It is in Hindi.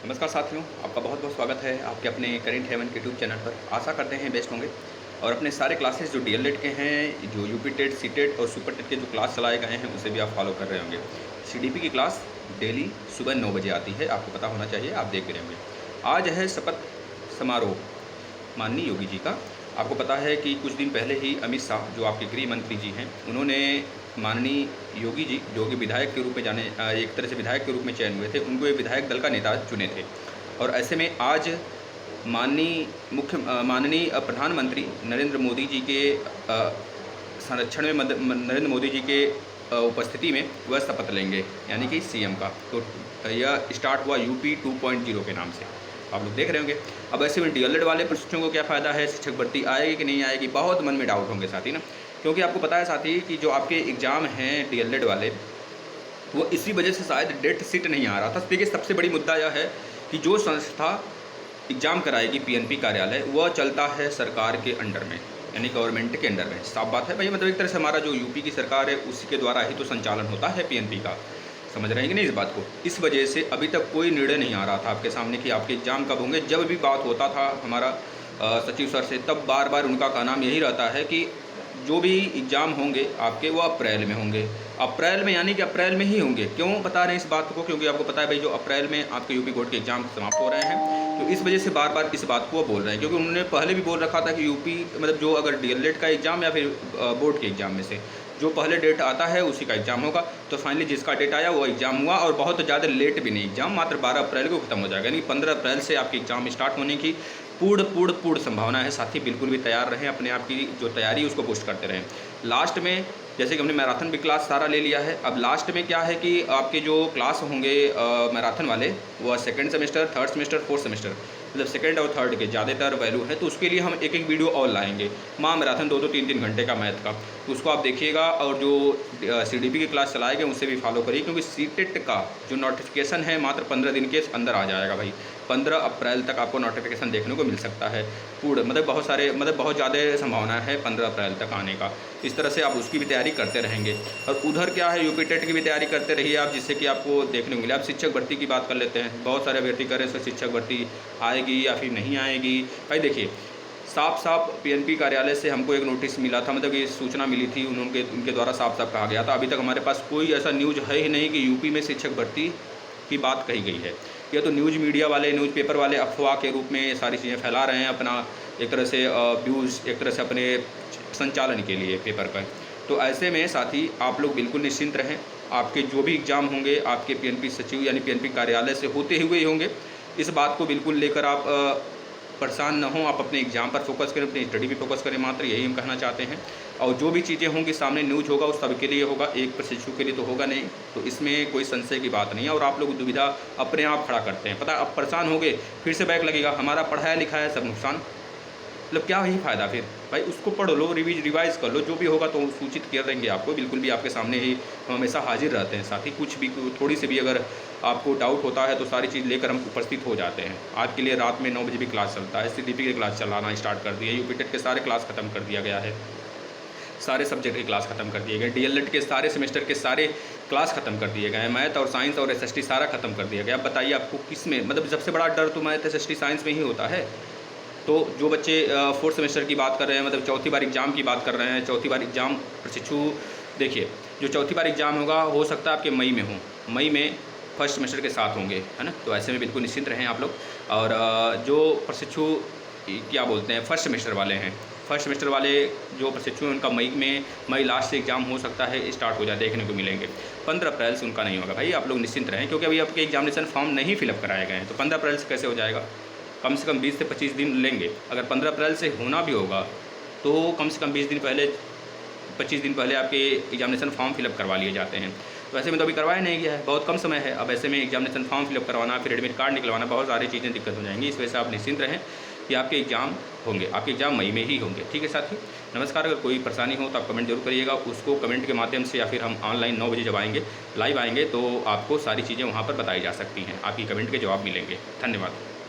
नमस्कार साथियों, आपका बहुत बहुत स्वागत है आपके अपने करेंट हेवन के यूट्यूब चैनल पर। आशा करते हैं बेस्ट होंगे और अपने सारे क्लासेस जो डीएलएड के हैं, जो यूपी टेट, सी टेट और सुपर टेट के जो क्लास चलाए गए हैं उसे भी आप फॉलो कर रहे होंगे। सीडीपी की क्लास डेली सुबह 9 बजे आती है, आपको पता होना चाहिए, आप देख भी रहे होंगे। आज है शपथ समारोह माननीय योगी जी का। आपको पता है कि कुछ दिन पहले ही अमित शाह, जो आपके गृह मंत्री जी हैं, उन्होंने माननीय योगी जी, जो कि विधायक के रूप में जाने एक तरह से विधायक के रूप में चयन हुए थे, उनको एक विधायक दल का नेता चुने थे। और ऐसे में आज माननीय प्रधानमंत्री नरेंद्र मोदी जी के संरक्षण में नरेंद्र मोदी जी के उपस्थिति में वह शपथ लेंगे, यानी कि सीएम का। तो यह स्टार्ट हुआ यूपी 2.0 के नाम से, आप लोग देख रहे होंगे। अब ऐसे में डीएलएड वाले प्रशिक्षुओं को क्या फ़ायदा है, शिक्षक भर्ती आएगी कि नहीं आएगी, बहुत मन में डाउट होंगे साथी ना। क्योंकि आपको पता है साथी कि जो आपके एग्ज़ाम हैं डीएलएड वाले, वो इसी वजह से शायद डेट शीट नहीं आ रहा था। देखिए, सबसे बड़ी मुद्दा यह है कि जो संस्था एग्ज़ाम कराएगी पीएनपी कार्यालय, वह चलता है सरकार के अंडर में, यानी गवर्नमेंट के अंडर में। साफ बात है भाई, मतलब एक तरह से हमारा जो यूपी की सरकार है उसी के द्वारा ही तो संचालन होता है पीएनपी का। समझ रहे हैं कि नहीं इस बात को? इस वजह से अभी तक कोई निर्णय नहीं आ रहा था आपके सामने कि आपके एग्ज़ाम कब होंगे। जब भी बात होता था हमारा सचिव सर से, तब बार बार उनका कहना यही रहता है कि जो भी एग्ज़ाम होंगे आपके, वो अप्रैल में होंगे। अप्रैल में, यानी कि अप्रैल में ही होंगे। क्यों बता रहे हैं इस बात को? क्योंकि आपको पता है भाई, जो अप्रैल में आपके यूपी बोर्ड के एग्ज़ाम समाप्त हो रहे हैं, तो इस वजह से बार बार इस बात को वो बोल रहे हैं। क्योंकि उन्होंने पहले भी बोल रखा था कि यूपी मतलब जो अगर डीएलएड का एग्ज़ाम या फिर बोर्ड के एग्ज़ाम में से जो पहले डेट आता है उसी का एग्ज़ाम होगा। तो फाइनली जिसका डेट आया वो एग्ज़ाम हुआ, और बहुत ज़्यादा लेट भी नहीं। एग्ज़ाम मात्र 12 अप्रैल को खत्म हो जाएगा, यानी 15 अप्रैल से आपके एग्ज़ाम स्टार्ट होने की पूर्ण संभावना है। साथ ही बिल्कुल भी तैयार रहें, अपने आप की जो तैयारी उसको पुष्ट करते रहें। लास्ट में जैसे कि हमने मैराथन भी क्लास सारा ले लिया है, अब लास्ट में क्या है कि आपके जो क्लास होंगे मैराथन वाले, वह second semester, third semester, fourth semester, मतलब सेकंड और थर्ड के ज़्यादातर वैल्यू है। तो उसके लिए हम एक एक वीडियो और लाएंगे। मैराथन 2-2, 3-3 घंटे का मैथ का, तो उसको आप देखिएगा। और जो सीडीपी की क्लास चलाएंगे उसे भी फॉलो करिए, क्योंकि सीटेट का जो नोटिफिकेशन है मात्र 15 दिन के अंदर आ जाएगा भाई। 15 अप्रैल तक आपको नोटिफिकेशन देखने को मिल सकता है। मतलब बहुत ज़्यादा संभावना है 15 अप्रैल तक आने का। इस तरह से आप उसकी भी तैयारी करते रहेंगे। और उधर क्या है, यूपी टेट की भी तैयारी करते रहिए आप, जिससे कि आपको देखने को मिले। आप शिक्षक भर्ती की बात कर लेते हैं। बहुत सारे अभ्यर्थी कर रहे हैं शिक्षक भर्ती आएगी या फिर नहीं आएगी। भाई देखिए, साफ पीएनपी कार्यालय से हमको एक नोटिस मिला था, मतलब ये सूचना मिली थी, उनके द्वारा साफ कहा गया था। अभी तक हमारे पास कोई ऐसा न्यूज़ है ही नहीं कि यूपी में शिक्षक भर्ती की बात कही गई है। यह तो न्यूज़ मीडिया वाले, न्यूज़ पेपर वाले अफवाह के रूप में सारी चीज़ें फैला रहे हैं, अपना एक तरह से व्यूज़, एक तरह से अपने संचालन के लिए पेपर पर। तो ऐसे में साथी आप लोग बिल्कुल निश्चिंत रहें। आपके जो भी एग्ज़ाम होंगे आपके पीएनपी सचिव यानी पीएनपी कार्यालय से होते हुए ही होंगे। इस बात को बिल्कुल लेकर आप परेशान न हों। आप अपने एग्ज़ाम पर फोकस करें, अपनी स्टडी पर फोकस करें, मात्र यही हम कहना चाहते हैं। और जो भी चीज़ें होंगी सामने न्यूज़ होगा उस सबके लिए होगा, एक प्रशिक्षु के लिए तो होगा नहीं। तो इसमें कोई संशय की बात नहीं है। और आप लोग दुविधा अपने आप खड़ा करते हैं। पता, अब परेशान हो गए, फिर से बैक लगेगा, हमारा पढ़ाया लिखाया सब नुकसान, मतलब क्या ही फ़ायदा फिर भाई। उसको पढ़ लो, रिवाइज़ कर लो, जो भी होगा तो सूचित कर देंगे आपको। बिल्कुल भी आपके सामने ही हम हमेशा हाजिर रहते हैं। साथ ही कुछ भी थोड़ी सी भी अगर आपको डाउट होता है तो सारी चीज़ लेकर हम उपस्थित हो जाते हैं। आज के लिए रात में 9 बजे भी क्लास चलता है। सीडीपी की क्लास चलाना स्टार्ट कर दिया, यूपी टेट के सारे क्लास ख़त्म कर दिया गया है, सारे सब्जेक्ट की क्लास ख़त्म कर दिए गए, डीएलएड के सारे सेमेस्टर के सारे क्लास ख़त्म कर दिए गए हैं, मैथ और साइंस और एसएसटी सारा ख़त्म कर दिया गया। अब बताइए आपको किस में, मतलब सबसे बड़ा डर तो मैथ, एसएसटी, साइंस में ही होता है। तो जो बच्चे फोर्थ सेमेस्टर की बात कर रहे हैं, मतलब चौथी बार एग्ज़ाम की बात कर रहे हैं, चौथी बार एग्ज़ाम प्रशिक्षु, देखिए जो चौथी बार एग्ज़ाम होगा हो सकता है आपके मई में हो, मई में फर्स्ट सेमेस्टर के साथ होंगे, है ना। तो ऐसे में बिल्कुल निश्चिंत रहें आप लोग। और जो प्रशिक्षु क्या बोलते हैं, फर्स्ट सेमेस्टर वाले हैं, फर्स्ट सेमेस्टर वाले जो प्रशिक्षु हैं, उनका मई लास्ट से एग्ज़ाम हो सकता है स्टार्ट हो जाए, देखने को मिलेंगे। 15 अप्रैल से उनका नहीं होगा भाई, आप लोग निश्चिंत रहें। क्योंकि अभी आपके एग्जामिनेशन फॉर्म नहीं फिलअप कराए गए हैं, तो 15 अप्रैल से कैसे हो जाएगा? कम से कम 20 से 25 दिन लेंगे। अगर 15 अप्रैल से होना भी होगा तो कम से कम 20 दिन पहले, 25 दिन पहले आपके एग्जामिनेशन फॉर्म फिलअप करवा लिए जाते हैं। तो ऐसे में तो अभी करवाया नहीं गया है, बहुत कम समय है। अब ऐसे में एग्जामिनेशन फॉर्म फिलअप करवाना, फिर एडमिट कार्ड निकलवाना, बहुत सारी चीज़ें दिक्कत हो जाएंगी। इस वजह से आप निश्चिंत रहें कि आपके एग्ज़ाम होंगे, आपके एग्ज़ाम मई में ही होंगे। ठीक है साथी, नमस्कार। अगर कोई परेशानी हो तो आप कमेंट जरूर करिएगा, उसको कमेंट के माध्यम से, या फिर हम ऑनलाइन 9 बजे जब आएंगे, लाइव आएंगे, तो आपको सारी चीज़ें वहाँ पर बताई जा सकती हैं, आपकी कमेंट के जवाब मिलेंगे। धन्यवाद।